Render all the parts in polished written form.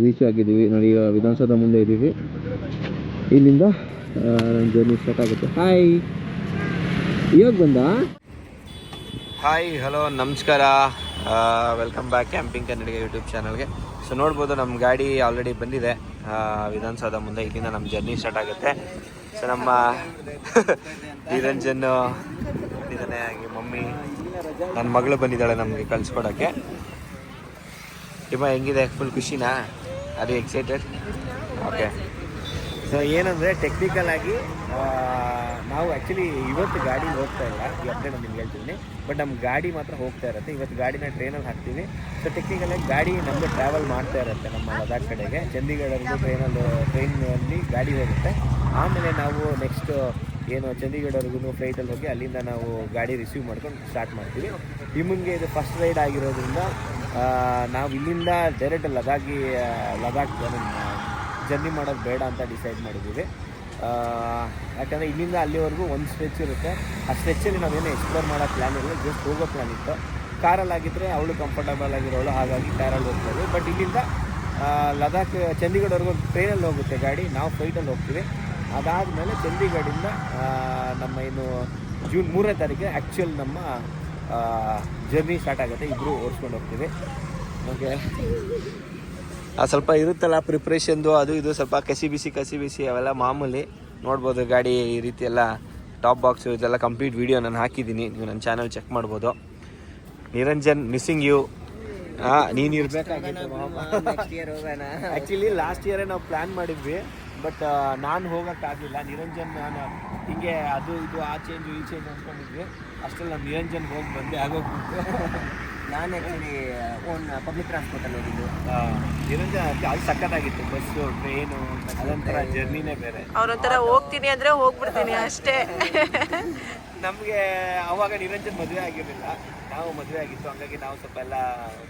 Reach ಆಗಿದ್ದೀವಿ ನೋಡಿ. ಈಗ ವಿಧಾನಸೌಧ ಮುಂದೆ ಇದ್ದೀವಿ. ಇಲ್ಲಿಂದ ಜರ್ನಿ ಸ್ಟಾರ್ಟ್ ಆಗುತ್ತೆ. ಹಾಯ್, ಇವಾಗ ಬಂದ. ಹಾಯ್, ಹಲೋ, ನಮಸ್ಕಾರ, ವೆಲ್ಕಮ್ ಬ್ಯಾಕ್ ಕ್ಯಾಂಪಿಂಗ್ ಕನ್ನಡಿಗ ಯೂಟ್ಯೂಬ್ ಚಾನಲ್ಗೆ. ಸೊ ನೋಡ್ಬೋದು ನಮ್ಮ ಗಾಡಿ ಆಲ್ರೆಡಿ ಬಂದಿದೆ ವಿಧಾನಸೌಧ ಮುಂದೆ. ಇಲ್ಲಿಂದ ನಮ್ಮ ಜರ್ನಿ ಸ್ಟಾರ್ಟ್ ಆಗುತ್ತೆ. ಸೊ ನಮ್ಮ ನಿರಂಜನ್ ಬಂದಿದ್ದಾನೆ, ಹಾಗೆ ಮಮ್ಮಿ, ನನ್ನ ಮಗಳು ಬಂದಿದ್ದಾಳೆ ನಮಗೆ ಕಳಿಸ್ಕೊಡೋಕ್ಕೆ. ತುಂಬ ಹೆಂಗಿದೆ, ಫುಲ್ ಖುಷಿನಾ? ಅದು ಎಕ್ಸೈಟೆಡ್? ಓಕೆ. ಸೊ ಏನಂದರೆ ಟೆಕ್ನಿಕಲ್ ಆಗಿ ನಾವು ಆ್ಯಕ್ಚುಲಿ ಇವತ್ತು ಗಾಡಿ ಹೋಗ್ತಾ ಇಲ್ಲ, ಈ ಅಪ್ಡೇಟ್ ನಾನು ನಿಮ್ಗೆ ಹೇಳ್ತೀನಿ. ಬಟ್ ನಮ್ಮ ಗಾಡಿ ಮಾತ್ರ ಹೋಗ್ತಾ ಇರುತ್ತೆ. ಇವತ್ತು ಗಾಡಿನ ಟ್ರೈನಲ್ಲಿ ಹಾಕ್ತೀವಿ. ಸೊ ಟೆಕ್ನಿಕಲಾಗಿ ಗಾಡಿ ನಮ್ಮದು ಟ್ರಾವೆಲ್ ಮಾಡ್ತಾ ಇರುತ್ತೆ ನಮ್ಮ ಲದಾಖ್ ಕಡೆಗೆ. ಚಂಡೀಗಢವರೆಗೂ ಟ್ರೈನಲ್ಲಿ ಗಾಡಿ ಹೋಗುತ್ತೆ. ಆಮೇಲೆ ನಾವು ನೆಕ್ಸ್ಟ್ ಏನು ಚಂಡೀಗಢವರೆಗೂ ಫ್ಲೈಟಲ್ಲಿ ಹೋಗಿ ಅಲ್ಲಿಂದ ನಾವು ಗಾಡಿ ರಿಸೀವ್ ಮಾಡ್ಕೊಂಡು ಸ್ಟಾರ್ಟ್ ಮಾಡ್ತೀವಿ. ನಿಮಗೆ ಇದು ಫಸ್ಟ್ ರೈಡ್ ಆಗಿರೋದ್ರಿಂದ ನಾವು ಇಲ್ಲಿಂದ ಡೈರೆಕ್ಟ್ ಲದಾಖ್ ಜರ್ನಿ ಮಾಡೋದು ಬೇಡ ಅಂತ ಡಿಸೈಡ್ ಮಾಡಿದ್ದೀವಿ. ಯಾಕಂದರೆ ಇಲ್ಲಿಂದ ಅಲ್ಲಿವರೆಗೂ ಒಂದು ಸ್ಟ್ರೆಚ್ ಇರುತ್ತೆ. ಆ ಸ್ಟ್ರೆಚ್ಚಲ್ಲಿ ನಾವೇನು ಎಕ್ಸ್ಪ್ಲೋರ್ ಮಾಡೋ ಪ್ಲ್ಯಾನ್ ಇರಲಿಲ್ಲ, ಜಸ್ಟ್ ಹೋಗೋ ಪ್ಲ್ಯಾನ್ ಇತ್ತು. ಕಾರಲ್ಲಾಗಿದ್ದರೆ ಅವಳು ಕಂಫರ್ಟಬಲ್ ಆಗಿರೋಳು, ಹಾಗಾಗಿ ಕಾರಲ್ಲಿ ಹೋಗ್ತೀವಿ. ಬಟ್ ಇಲ್ಲಿಂದ ಲದಾಖ್ ಚಂಡೀಗಢವರೆಗೂ ಟ್ರೈನಲ್ಲಿ ಹೋಗುತ್ತೆ ಗಾಡಿ, ನಾವು ಫ್ಲೈಟಲ್ಲಿ ಹೋಗ್ತೀವಿ. ಅದಾದಮೇಲೆ ಚಂಡೀಗಢದಿಂದ ನಮ್ಮ ಏನು ಜೂನ್ 3ನೇ ತಾರೀಕಿಗೆ ಆ್ಯಕ್ಚುಯಲ್ ನಮ್ಮ ಜರ್ನಿ ಸ್ಟಾರ್ಟ್ ಆಗುತ್ತೆ. ಇಬ್ಬರು ಓಡಿಸ್ಕೊಂಡು ಹೋಗ್ತೀವಿ. ಓಕೆ, ಸ್ವಲ್ಪ ಇರುತ್ತಲ್ಲ ಪ್ರಿಪ್ರೇಷನ್ದು, ಅದು ಇದು ಸ್ವಲ್ಪ ಕಸಿ ಬಿಸಿ ಅವೆಲ್ಲ ಮಾಮೂಲಿ. ನೋಡ್ಬೋದು ಗಾಡಿ ಈ ರೀತಿ ಎಲ್ಲ ಟಾಪ್ ಬಾಕ್ಸು ಇದೆಲ್ಲ ಕಂಪ್ಲೀಟ್ ವೀಡಿಯೋ ನಾನು ಹಾಕಿದ್ದೀನಿ, ನೀವು ನನ್ನ ಚಾನಲ್ ಚೆಕ್ ಮಾಡ್ಬೋದು. Niranjan, missing you. ನೀನು ಇರಬೇಕಾಗಿತ್ತು. ಆ್ಯಕ್ಚುಲಿ ಲಾಸ್ಟ್ ಇಯರೇ ನಾವು ಪ್ಲ್ಯಾನ್ ಮಾಡಿದ್ವಿ, ಬಟ್ ನಾನು ಹೋಗೋಕ್ಕಾಗಲಿಲ್ಲ. ನಿರಂಜನ್ ನಾನು ಹಿಂಗೆ ಅದು ಇದು ಆ ಚೇಂಜು ಈ ಚೇಂಜ್ ಅಂದ್ಕೊಂಡಿದ್ವಿ. ಅಷ್ಟರಲ್ಲಿ ನಾನು ನಿರಂಜನ್ ಹೋಗಿ ಬಂದೆ, ಆಗೋಗ್ಬಿಟ್ಟು. ನಾನು ಆ್ಯಕ್ಚುಲಿ ಓನ್ ಪಬ್ಲಿಕ್ ಟ್ರಾನ್ಸ್ಪೋರ್ಟಲ್ಲಿ ಹೋಗಿದ್ದು. ನಿರಂಜನ್ ಅದು ಸಖತ್ತಾಗಿತ್ತು, ಬಸ್ಸು, ಟ್ರೈನು, ಅದೊಂಥರ ಜರ್ನಿನೇ ಬೇರೆ. ಅವರೊಂಥರ ಹೋಗ್ತೀನಿ ಅಂದರೆ ಹೋಗ್ಬಿಡ್ತೀನಿ ಅಷ್ಟೇ. ನಮಗೆ ಅವಾಗ ನಿರಂಜನ್ ಮದುವೆ ಆಗಿರಲಿಲ್ಲ, ನಾವು ಮದುವೆ ಆಗಿತ್ತು. ಹಂಗಾಗಿ ನಾವು ಸ್ವಲ್ಪ ಎಲ್ಲ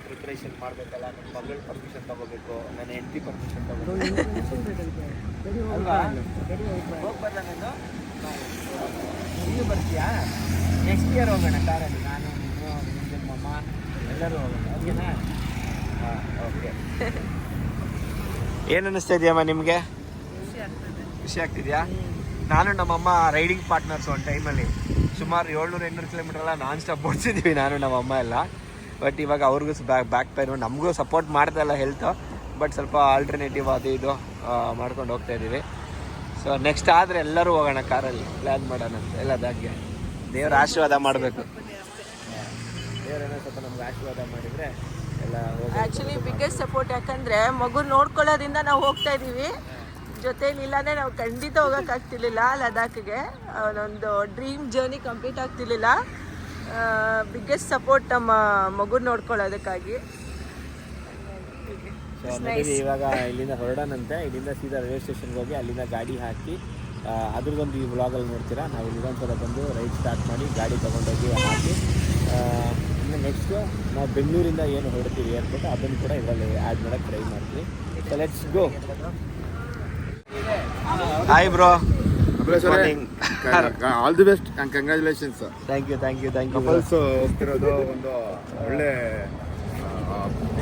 ಪ್ರಿಪ್ರೇಷನ್ ಮಾಡಬೇಕಲ್ಲ. ನನ್ನ ಮಗಳ ಪರ್ಮಿಷನ್ ತೊಗೋಬೇಕು, ನನ್ನ ಹೆಂಡತಿ ಪರ್ಮಿಷನ್ ತೊಗೋಬೇಕು. ಹೋಗ್ಬಾರ್ದ ನಾನು? ನೀನು ಬರ್ತೀಯಾ? ನೆಕ್ಸ್ಟ್ ಇಯರ್ ಹೋಗೋಣ ಕಾರಲ್ಲಿ, ನಾನು, ನೀನು, ನಿರಂಜನ್ ಮಮ್ಮ ಎಲ್ಲರೂ ಹೋಗೋಣ. ಓಕೆನಾ? ಹಾಂ, ಓಕೆ. ಏನು ಅನ್ನಿಸ್ತಾ ಇದೆಯಮ್ಮ ನಿಮಗೆ? ಖುಷಿ ಆಗ್ತಿದೆಯಾ? ನಾನು ನಮ್ಮಮ್ಮ ರೈಡಿಂಗ್ ಪಾರ್ಟ್ನರ್ಸ್ ಒಂದು ಟೈಮಲ್ಲಿ ಸುಮಾರು 700-800 ಕಿಲೋಮೀಟ್ರೆಲ್ಲ ನಾನ್ ಸ್ಟಾಪ್ ಓಡಿಸಿದ್ದೀವಿ, ನಾನು ನಮ್ಮಮ್ಮ ಎಲ್ಲ. ಬಟ್ ಇವಾಗ ಅವ್ರಿಗೂ ಬ್ಯಾಕ್ ಪೈನು, ನಮಗೂ ಸಪೋರ್ಟ್ ಮಾಡ್ತಾ ಇಲ್ಲ ಹೆಲ್ತು. ಬಟ್ ಸ್ವಲ್ಪ ಆಲ್ಟರ್ನೇಟಿವ್ ಅದು ಇದು ಮಾಡ್ಕೊಂಡು ಹೋಗ್ತಾ ಇದ್ದೀವಿ. ಸೊ ನೆಕ್ಸ್ಟ್ ಆದರೆ ಎಲ್ಲರೂ ಹೋಗೋಣ ಕಾರಲ್ಲಿ, ಪ್ಲ್ಯಾನ್ ಮಾಡೋಣ ಅಂತ. ಎಲ್ಲ ಅದಾಗೆ ದೇವ್ರ ಆಶೀರ್ವಾದ ಮಾಡಬೇಕು. ದೇವರೇನೋ ಸ್ವಲ್ಪ ನಮ್ಗೆ ಆಶೀರ್ವಾದ ಮಾಡಿದರೆ ಎಲ್ಲ ಹೋಗಿ. ಆ್ಯಕ್ಚುಲಿ ಬಿಗ್ಗೆಸ್ಟ್ ಸಪೋರ್ಟ್, ಯಾಕಂದರೆ ಮಗು ನೋಡ್ಕೊಳ್ಳೋದ್ರಿಂದ ನಾವು ಹೋಗ್ತಾ ಇದ್ದೀವಿ. ಜೊತೇಲಿ ಇಲ್ಲಾಂದರೆ ನಾವು ಖಂಡಿತ ಹೋಗೋಕ್ಕಾಗ್ತಿರ್ಲಿಲ್ಲ ಲದಾಖ್ಗೆ. ಒಂದು ಡ್ರೀಮ್ ಜರ್ನಿ ಕಂಪ್ಲೀಟ್ ಆಗ್ತಿರ್ಲಿಲ್ಲ. ಬಿಗ್ಗೆಸ್ಟ್ ಸಪೋರ್ಟ್ ನಮ್ಮ ಮಗು ನೋಡ್ಕೊಳ್ಳೋದಕ್ಕಾಗಿ. ಇವಾಗ ಇಲ್ಲಿಂದ ಹೊರಡೋಣಂತೆ. ಇಲ್ಲಿಂದ ಸೀದಾ ರೈಲ್ವೆ ಸ್ಟೇಷನ್ಗೆ ಹೋಗಿ ಅಲ್ಲಿಂದ ಗಾಡಿ ಹಾಕಿ ಅದ್ರದ್ದೊಂದು ಈ ವ್ಲಾಗಲ್ಲಿ ನೋಡ್ತೀರಾ. ನಾವು ವಿಧಾನಸೌಧ ಬಂದು ರೈಡ್ ಸ್ಟಾರ್ಟ್ ಮಾಡಿ ಗಾಡಿ ತೊಗೊಂಡೋಗಿ ಹಾಕಿ ಇನ್ನು ನೆಕ್ಸ್ಟು ನಾವು ಬೆಂಗಳೂರಿಂದ ಏನು ಹೊರಡ್ತೀವಿ ಏರ್ಪೋರ್ಟ್, ಅದನ್ನು ಕೂಡ ಇದರಲ್ಲಿ ಆ್ಯಡ್ ಮಾಡೋಕ್ಕೆ ಟ್ರೈ ಮಾಡ್ತೀವಿ. So let's go. Hi bro, all the best and congratulations. Thank you. Couples ಹೋಗ್ತಿರೋದು ಒಂದು ಒಳ್ಳೆ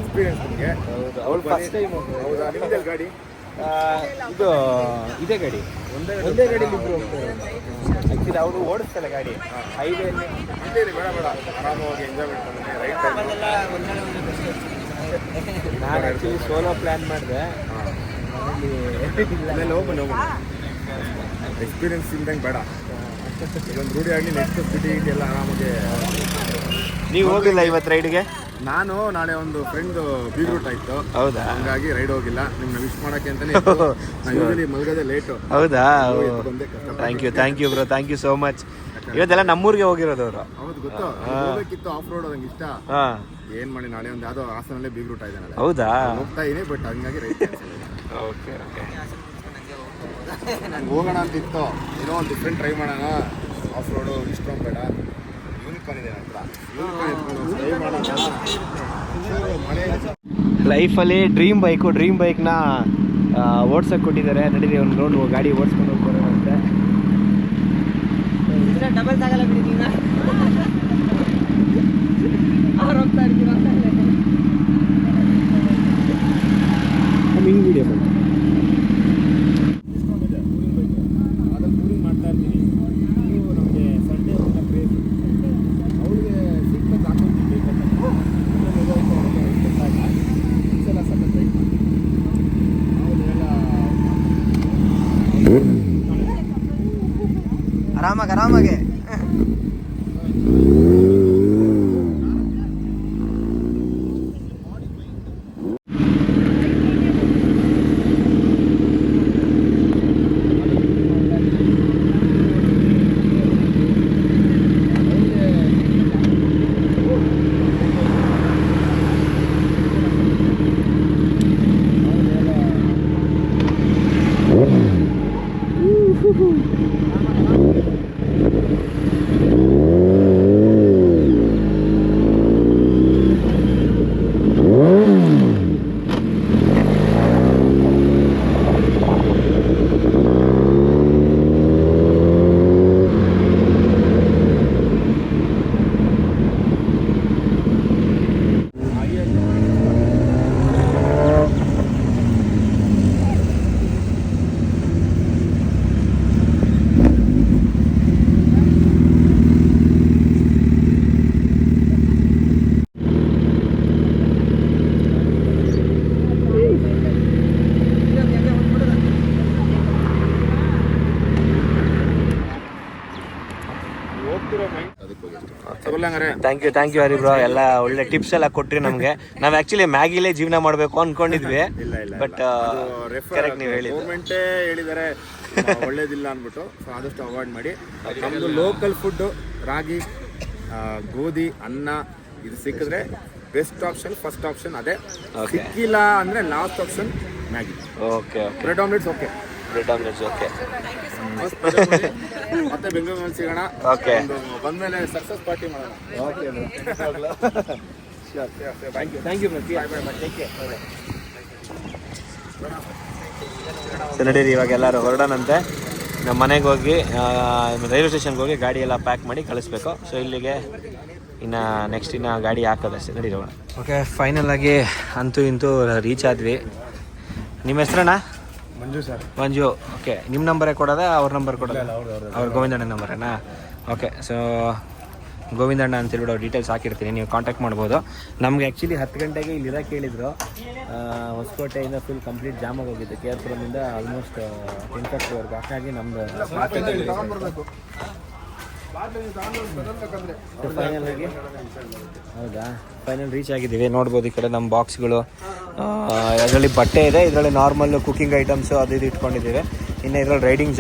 ಎಕ್ಸ್ಪೀರಿಯನ್ಸ್ ನಿಮಗೆ. ಹೌದು, ಅವಳು ಫಸ್ಟ್ ಟೈಮ್. ಹೌದಾ? ನಿಮ್ಮದೇ ಗಾಡಿ? ಇದು ಇದೇ ಗಾಡಿ, ಒಂದೇ ಗಾಡಿಲಿ ಇಬ್ಬರು ಹೋಗ್ತಾರೆ. ಆ್ಯಕ್ಚುಲಿ ಅವರು ಓಡಿಸ್ತಾರೆ ಗಾಡಿ ಹೈವೇಲಿ. ಬೇಡ ಆರಾಮವಾಗಿ ಎಂಜಾಯ್ ಮಾಡ್ಕೊಂಡು ರೈಟ್. ನಾನು ಆ್ಯಕ್ಚುಲಿ ಸೋಲೋ ಪ್ಲ್ಯಾನ್ ಮಾಡಿದೆ. ಹೋಗ್ಬನ್ನಿ ಎಕ್ಸ್ಪೀರಿಯನ್ಸ್ ಇಲ್ದಂಗೆ ಬೇಡ, ಇದೊಂದು ರೂಢಿ ಆಗಲಿ. ನೆಕ್ಸ್ಟ್ ಸಿಟಿ ಎಲ್ಲ ಆರಾಮಾಗಿ. ನೀವು ಹೋಗಿಲ್ಲ ಇವತ್ತು ರೈಡ್ಗೆ? ನಾನು ನಾಳೆ ಒಂದು ಫ್ರೆಂಡ್ ಬೀಗ್ರೂಟ್ ಆಯಿತು. ಹೌದಾ? ಹಂಗಾಗಿ ರೈಡ್ ಹೋಗಿಲ್ಲ. ನಿಮ್ಮನ್ನ ವಿಶ್ ಮಾಡೋಕ್ಕೆ ಅಂತಲೇ ಯೂಶಲಿ ಮಲಗೋದೇ ಲೇಟು. ಹೌದಾ? Thank you bro, thank you so much. ಇವತ್ತೆಲ್ಲ ನಮ್ಮೂರಿಗೆ ಹೋಗಿರೋದು ಅವರು. ಹೌದು, ಗೊತ್ತು. ಹೋಗ್ಬೇಕಿತ್ತು ಆಫ್ ರೋಡ್, ನಂಗೆ ಇಷ್ಟ. ಏನು ಮಾಡಿ ನಾಳೆ ಒಂದು ಯಾವುದೋ ಹಾಸನಲ್ಲೇ ಬೀಗ್ರೂಟ್ ಆಗಿದೆ ನಾಳೆ. ಹೌದಾ? ಹೋಗ್ತಾ ಇದೀನಿ, ಬಟ್ ಹಂಗಾಗಿ ರೈಡ್. ಓಕೆ. ನಂಗೆ ಹೋಗೋಣ ಅಂತ ಇತ್ತು, ಏನೋ ಒಂದು ಡಿಫ್ರೆಂಟ್ ಟ್ರೈ ಮಾಡೋಣ. ಆಫ್ ರೋಡು ಇಷ್ಟೊಂದು ಬೇಡ, ಯೂನಿಕಾರ್ನ್ ಇದೆ ಹತ್ರ, ಯೂನಿಕಾರ್ನ್ ಲೈಫಲ್ಲಿ ಡ್ರೀಮ್ ಬೈಕ್ನ ಓಡ್ಸೋಕೆ ಕೊಟ್ಟಿದ್ದಾರೆ. ನಡೀರಿ ಒಂದು ರೋಡ್ ಗಾಡಿ ಓಡಿಸ್ಕೊಂಡು ಹೋಗ್ಬರೋಣಂತೆ. ಡಬಲ್ ತಗಲ್ಲ ಬಿಡಿ ನೀನು, ಅವ್ರು ಹೋಗ್ತಾ ಇರ್ತೀರ. ಆರಾಮಾಗೆ ಥ್ಯಾಂಕ್ ಯು ಹರಿ ಬ್ರೋ. ಎಲ್ಲ ಒಳ್ಳೆ ಟಿಪ್ಸ್ ಎಲ್ಲ ಕೊಟ್ರಿ ನಮಗೆ. ನಾವು ಆಕ್ಚುಲಿ ಮ್ಯಾಗಿಲೇ ಜೀವನ ಮಾಡಬೇಕು ಅನ್ಕೊಂಡಿದ್ವಿ, ಬಟ್ ಕರೆಕ್ಟ್ ನೀವು ಹೇಳಿ ಗೌರ್ಮೆಂಟೇ ಹೇಳಿದ್ದಾರೆ ಒಳ್ಳೇದಿಲ್ಲ ಅಂದ್ಬಿಟ್ಟು. ಸೊ ಆದಷ್ಟು ಅವಾಯ್ಡ್ ಮಾಡಿ. ನಮ್ಮದು ಲೋಕಲ್ ಫುಡ್ಡು ರಾಗಿ, ಗೋಧಿ, ಅನ್ನ ಇದು ಸಿಕ್ಕಿದ್ರೆ ಬೆಸ್ಟ್ ಆಪ್ಷನ್, ಫಸ್ಟ್ ಆಪ್ಷನ್ ಅದೇ. ಸಿಕ್ಕಿಲ್ಲ ಅಂದರೆ last option Maggi. Okay bread omelettes okay. Bread omelettes okay. ಮತ್ತೆ ಬೆಂಗಳೂರಲ್ಲಿ ಸಿಗೋಣ. ಓಕೆ, ಬಂದ್ಮೇಲೆ ಸಕ್ಸಸ್ ಪಾರ್ಟಿ ಮಾಡೋಣ. ಓಕೆ ಥ್ಯಾಂಕ್ ಯು ಸೊ ನಡೀರಿ, ಇವಾಗ ಎಲ್ಲರೂ ಹೊರಡೋಣಂತೆ. ನಮ್ಮ ಮನೆಗೆ ಹೋಗಿ ರೈಲ್ವೆ ಸ್ಟೇಷನ್ಗೆ ಹೋಗಿ ಗಾಡಿ ಎಲ್ಲ ಪ್ಯಾಕ್ ಮಾಡಿ ಕಳಿಸ್ಬೇಕು. ಸೊ ಇಲ್ಲಿಗೆ ಇನ್ನು ನೆಕ್ಸ್ಟ್ ಗಾಡಿ ಹಾಕೋದಷ್ಟೇ. ನಡೀರೋಣ. ಓಕೆ, ಫೈನಲ್ ಆಗಿ ಅಂತೂ ಇಂತೂ ರೀಚ್ ಆದ್ವಿ. ನಿಮ್ಮ ಹೆಸರಣ್ಣ? ಮಂಜು ಸರ್. ಮಂಜು. ಓಕೆ, ನಿಮ್ಮ ನಂಬರೇ ಕೊಡೋದ ಅವ್ರ ನಂಬರ್ ಕೊಡೋದ? ಅವ್ರ ಗೋವಿಂದಣ್ಣ ನಂಬರೇನಾ? ಓಕೆ, ಸೊ ಗೋವಿಂದಣ್ಣ ಅಂತೇಳ್ಬಿಟ್ಟು ಅವ್ರ ಡೀಟೇಲ್ಸ್ ಹಾಕಿರ್ತೀನಿ, ನೀವು ಕಾಂಟ್ಯಾಕ್ಟ್ ಮಾಡ್ಬೋದು. ನಮ್ಗೆ ಆ್ಯಕ್ಚುಲಿ 10 ಗಂಟೆಗೆ ಇಲ್ಲಿ ಇರೋಕ್ಕೆ ಹೇಳಿದ್ರು. ಹೊಸಕೋಟೆಯಿಂದ ಫುಲ್ ಕಂಪ್ಲೀಟ್ ಜಾಮ್ ಆಗೋಗಿತ್ತು. ಕೆ ಆರ್ ಪುರಮಿಂದ ಆಲ್ಮೋಸ್ಟ್ 10:30ವರೆಗೂ. ಹಾಗಾಗಿ ನಮ್ಮದು ಫೈನಲ್ ಆಗಿ ಹೌದಾ ಫೈನಲ್ ರೀಚ್ ಆಗಿದ್ದೀವಿ. ನೋಡ್ಬೋದು ಈ ಕಡೆ ನಮ್ಮ ಬಾಕ್ಸ್ಗಳು, ಅದರಲ್ಲಿ ಬಟ್ಟೆ ಇದೆ, ಇದರಲ್ಲಿ ನಾರ್ಮಲ್ ಕುಕಿಂಗ್ ಐಟಮ್ಸು ಅದು ಇದು ಇಟ್ಕೊಂಡಿದ್ದೀವಿ. ಇನ್ನು ಇದರಲ್ಲಿ ರೈಡಿಂಗ್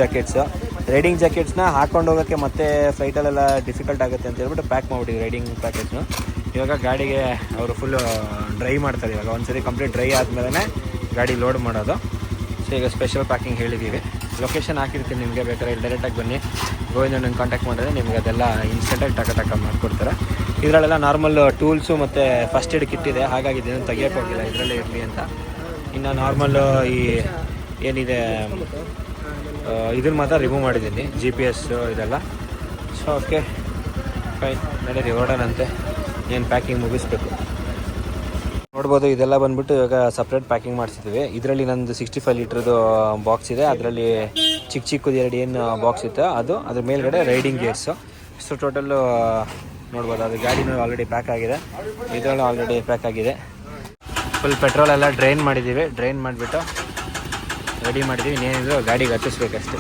ಜಾಕೆಟ್ಸ್ನ ಹಾಕೊಂಡು ಹೋಗೋಕ್ಕೆ ಮತ್ತೆ ಫ್ಲೈಟಲ್ಲೆಲ್ಲ ಡಿಫಿಕಲ್ಟ್ ಆಗುತ್ತೆ ಅಂತ ಹೇಳ್ಬಿಟ್ಟು ಪ್ಯಾಕ್ ಮಾಡಿಬಿಟ್ಟಿವಿ ರೈಡಿಂಗ್ ಪ್ಯಾಕೆಟ್ಸ್ನು. ಇವಾಗ ಗಾಡಿಗೆ ಅವರು ಫುಲ್ಲು ಡ್ರೈ ಮಾಡ್ತಾರೆ. ಇವಾಗ ಒಂದ್ಸರಿ ಕಂಪ್ಲೀಟ್ ಡ್ರೈ ಆದಮೇಲೆ ಗಾಡಿ ಲೋಡ್ ಮಾಡೋದು. ಸೊ ಈಗ ಸ್ಪೆಷಲ್ ಪ್ಯಾಕಿಂಗ್ ಹೇಳಿದ್ದೀವಿ. ಲೊಕೇಶನ್ ಹಾಕಿರ್ತೀನಿ ನಿಮಗೆ, ಬೇಕಾದ್ರೆ ಇಲ್ಲಿ ಡೈರೆಕ್ಟಾಗಿ ಬನ್ನಿ. ಗೋವಿಂದಣ್ಣನ ಕಾಂಟ್ಯಾಕ್ಟ್ ಮಾಡಿದ್ರೆ ನಿಮಗೆ ಅದೆಲ್ಲ ಇನ್ಸ್ಟೆಂಟಾಗಿ ಟಕ ಮಾಡಿಕೊಡ್ತಾರೆ. ಇದರಲ್ಲೆಲ್ಲ ನಾರ್ಮಲ್ ಟೂಲ್ಸು ಮತ್ತು ಫಸ್ಟ್ ಏಡ್ ಕಿಟ್ ಇದೆ, ಹಾಗಾಗಿ ಇದನ್ನು ತೆಗಿಯೋಕೆ ಹೋಗಿಲ್ಲ, ಇದರಲ್ಲೇ ಇರಲಿ ಅಂತ. ಇನ್ನು ನಾರ್ಮಲ್ಲು ಈ ಏನಿದೆ ಇದನ್ನು ಮಾತ್ರ ರಿಮೂವ್ ಮಾಡಿದ್ದೀನಿ, GPS ಇದೆಲ್ಲ. ಸೊ ಓಕೆ ಫೈನ್, ನಡೀರಿ ಹೊರಡೋಣಂತೆ. ಏನು ಪ್ಯಾಕಿಂಗ್ ಮುಗಿಸ್ಬೇಕು. ನೋಡ್ಬೋದು ಇದೆಲ್ಲ ಬಂದ್ಬಿಟ್ಟು ಇವಾಗ ಸಪ್ರೇಟ್ ಪ್ಯಾಕಿಂಗ್ ಮಾಡಿಸಿದ್ವಿ. ಇದರಲ್ಲಿ ನಂದು 65 ಲೀಟ್ರದ್ದು ಬಾಕ್ಸ್ ಇದೆ, ಅದರಲ್ಲಿ ಚಿಕ್ಕದು 2 ಏನು ಬಾಕ್ಸ್ ಇತ್ತು ಅದು, ಅದ್ರ ಮೇಲ್ಗಡೆ ರೈಡಿಂಗ್ ಗೇರ್ಸು. ಸೊ ಟೋಟಲ್ಲು ನೋಡ್ಬೋದು ಅದು ಗಾಡಿನೂ ಆಲ್ರೆಡಿ ಪ್ಯಾಕ್ ಆಗಿದೆ, ಇದರಲ್ಲೂ ಆಲ್ರೆಡಿ ಪ್ಯಾಕ್ ಆಗಿದೆ. ಫುಲ್ ಪೆಟ್ರೋಲ್ ಎಲ್ಲ ಡ್ರೈನ್ ಮಾಡಿದ್ದೀವಿ. ಡ್ರೈನ್ ಮಾಡಿಬಿಟ್ಟು ರೆಡಿ ಮಾಡಿದ್ದೀವಿ. ಇನ್ನೇನಿದ್ರು ಗಾಡಿಗೆ ಹತ್ತಿಸ್ಬೇಕಷ್ಟೇ.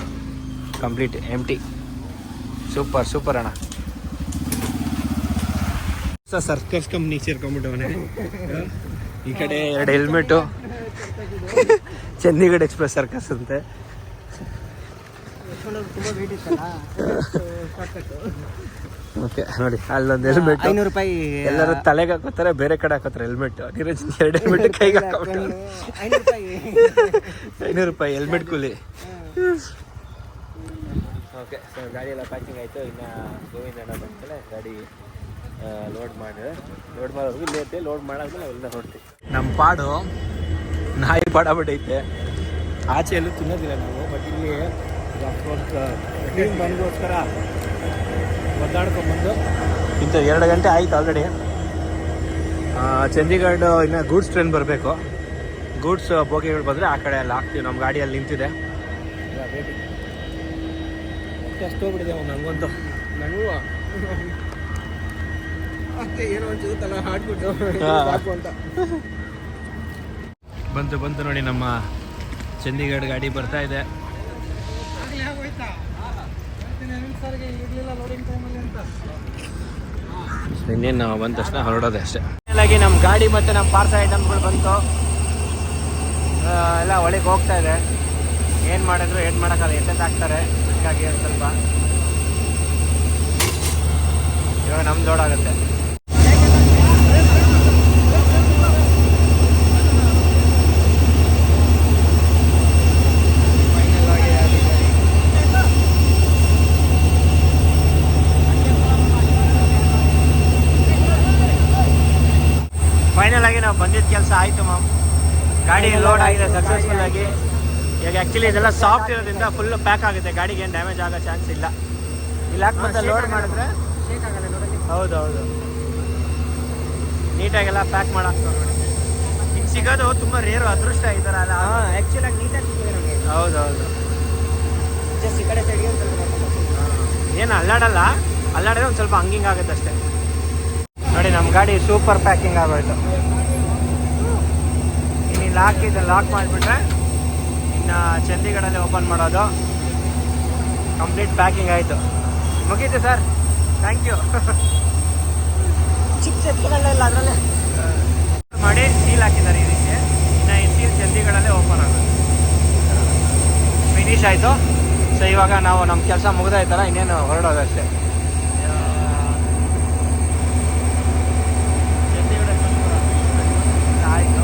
Complete empty. ಸೂಪರ್ ಅಣ್ಣ. ಸರ್ಕಸ್ ಕಂಪ್ನಿ ಸೇರ್ಕೊಂಡ್ಬಿಟ್ಟವನೇ. ಈ ಕಡೆ 2 ಹೆಲ್ಮೆಟು, ಚಂಡೀಗಢ ಎಕ್ಸ್ಪ್ರೆಸ್ ಸರ್ಕಸ್ ಅಂತೆ. ಓಕೆ ನೋಡಿ, ಅಲ್ಲೊಂದು ಹೆಲ್ಮೆಟ್ 500 ರೂಪಾಯಿ ಎಲ್ಲರೂ ತಲೆಗೆ ಹಾಕೋತಾರೆ, ಬೇರೆ ಕಡೆ ಹಾಕೋತಾರೆ ಹೆಲ್ಮೆಟ್. 2 ಹೆಲ್ಮೆಟ್ ಕೈಗೆ ಹಾಕೋಬಿಟ್ಟು 500 ರೂಪಾಯಿ ಹೆಲ್ಮೆಟ್ ಕೂಲಿ. ಓಕೆ, ಸೊ ಗಾಡಿ ಎಲ್ಲ ಪ್ಯಾಕಿಂಗ್ ಆಯಿತು. ಇನ್ನು ಗೋವಿಂದಣ್ಣ ಬಂದ್ಮೇಲೆ ಗಾಡಿ ಲೋಡ್ ಮಾಡೋದು ಇಲ್ಲೇ ಐತೆ. ಲೋಡ್ ಮಾಡಾದ್ಮೇಲೆ ಅವೆಲ್ಲ ನೋಡ್ತೀವಿ. ನಮ್ಮ ಪಾಡು ನಾಯಿ ಪಾಡಾಬಿಟ್ಟೈತೆ. ಆಚೆ ಎಲ್ಲೂ ತಿನ್ನೋದಿಲ್ಲ ನಾವು, ಬಟ್ ಇಲ್ಲಿ ಬಂದೋಸ್ಕರ ಒದ್ದಾಡ್ಕೊಂಬಂದು ಇಂಥ 2 ಗಂಟೆ ಆಯ್ತು ಆಲ್ರೆಡಿ. ಚಂಡೀಗಢ ಇನ್ನು ಗೂಡ್ಸ್ ಟ್ರೈನ್ ಬರಬೇಕು. ಗೂಡ್ಸ್ ಬೋಗಿಗಳು ಬಂದರೆ ಆ ಕಡೆ ಎಲ್ಲ ಹಾಕ್ತೀವಿ. ನಮ್ಮ ಗಾಡಿಯಲ್ಲಿ ನಿಂತಿದೆ. ಅಷ್ಟು ಹೋಗ್ಬಿಟ್ಟಿದೆ ನನಗಂತೂ. ನನಗೂ ಅಷ್ಟೇ ಏನೋ ಒಂಚೂರು ತಲೆ ಹಾಡ್ಬಿಟ್ಟು ಸಾಕು ಅಂತ. ಬಂತು ನೋಡಿ, ನಮ್ಮ ಚಂಡೀಗಢ ಗಾಡಿ ಬರ್ತಾ ಇದೆ. ಇನ್ನೇನು ನಾವು ಬಂದ ತಕ್ಷಣ ಹೊರಡೋದೆ ಅಷ್ಟೇ. ಹಾಗಾಗಿ ನಮ್ಮ ಗಾಡಿ ಮತ್ತು ನಮ್ಮ ಪಾರ್ಸಲ್ ಐಟಮ್ಗಳು ಬಂತು, ಎಲ್ಲ ಒಳಗೆ ಹೋಗ್ತಾ ಇದೆ. ಏನು ಮಾಡಿದ್ರು ಏನು ಮಾಡೋಕ್ಕಲ್ಲ, ಎಷ್ಟೊತ್ತಾಗ್ತಾರೆ. ಹೀಗಾಗಿ ಒಂದು ಸ್ವಲ್ಪ ಇವಾಗ ನಮ್ಮ ದೊಡ್ಡಾಗುತ್ತೆ. ಫೈನಲ್ ಆಗಿ ನಾವು ಬಂದಿದ್ದ ಕೆಲಸ ಆಯಿತು ಮ್ಯಾಮ್. ಗಾಡಿ ಲೋಡ್ ಆಗಿದೆ ಸಕ್ಸಸ್ಫುಲ್ ಆಗಿ. ಈಗ ಆ್ಯಕ್ಚುಲಿ ಇದೆಲ್ಲ ಸಾಫ್ಟ್ ಇರೋದ್ರಿಂದ ಫುಲ್ ಪ್ಯಾಕ್ ಆಗುತ್ತೆ, ಗಾಡಿಗೆ ಏನು ಡ್ಯಾಮೇಜ್ ಆಗೋ ಚಾನ್ಸ್ ಇಲ್ಲ. ಇಲ್ಲಿ ಹಾಕಿ ಮತ್ತೆ ಲೋಡ್ ಮಾಡಿದ್ರೆ ಹೌದೌದು ನೀಟಾಗೆಲ್ಲ ಪ್ಯಾಕ್ ಮಾಡಾಕ್ತಾರೆ ನೋಡಿ. ಹಿಂಗೆ ಸಿಗೋದು ತುಂಬ ರೇರು, ಅದೃಷ್ಟ ಈ ಥರ ಅಲ್ಲ. ಆ್ಯಕ್ಚುಲಾಗಿ ನೀಟಾಗಿ ಸಿಗ್ತದೆ ನಮಗೆ. ಹೌದೌದು ಜಸ್ಟ್ ಈ ಕಡೆ ಸೈಡ್ಗೆ ಒಂದು ಸ್ವಲ್ಪ ಏನು ಅಲ್ಲಾಡಿದ್ರೆ ಒಂದು ಸ್ವಲ್ಪ ಹಂಗಿಂಗ್ ಆಗುತ್ತೆ ಅಷ್ಟೇ. ನೋಡಿ ನಮ್ಮ ಗಾಡಿ ಸೂಪರ್ ಪ್ಯಾಕಿಂಗ್ ಆಗೋಯ್ತು. ಇನ್ನು ಇಲ್ಲಿ ಹಾಕಿದ್ದು ಲಾಕ್ ಮಾಡಿಬಿಟ್ರೆ ಇನ್ನು ಚಂಡೀಗಢಲ್ಲಿ ಓಪನ್ ಮಾಡೋದು. ಕಂಪ್ಲೀಟ್ ಪ್ಯಾಕಿಂಗ್ ಆಯಿತು, ಮುಗೀತು ಸರ್, ಥ್ಯಾಂಕ್ ಯು. ಚಿಪ್ಸ್ ಎತ್ಕೊಳ್ಳಲ್ಲ ಅದರಲ್ಲೇ ಮಾಡಿ ಸೀಲ್ ಹಾಕಿದ್ದಾರೆ ಈ ರೀತಿ. ಇನ್ನು ಈ ಸೀಲ್ ಚಂಡೀಗಢಲ್ಲೇ ಓಪನ್ ಆಗೋದು. ಫಿನಿಶ್ ಆಯಿತು. ಸೊ ಇವಾಗ ನಾವು ನಮ್ಮ ಕೆಲಸ ಮುಗಿದಾಯ್ತಲ್ಲ, ಇನ್ನೇನು ಹೊರಡೋದು ಅಷ್ಟೇ. ಆಯಿತು,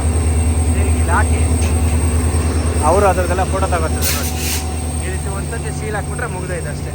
ಇಲ್ಲಿ ಹಾಕಿ ಅವರು ಅದ್ರದ್ದೆಲ್ಲ ಫೋಟೋ ತಗೋತಾರೆ ನೋಡಿ. ಈ ರೀತಿ ಒಂದ್ಸತಿ ಸೀಲ್ ಹಾಕ್ಬಿಟ್ರೆ ಮುಗಿದೈತೆ ಅಷ್ಟೇ.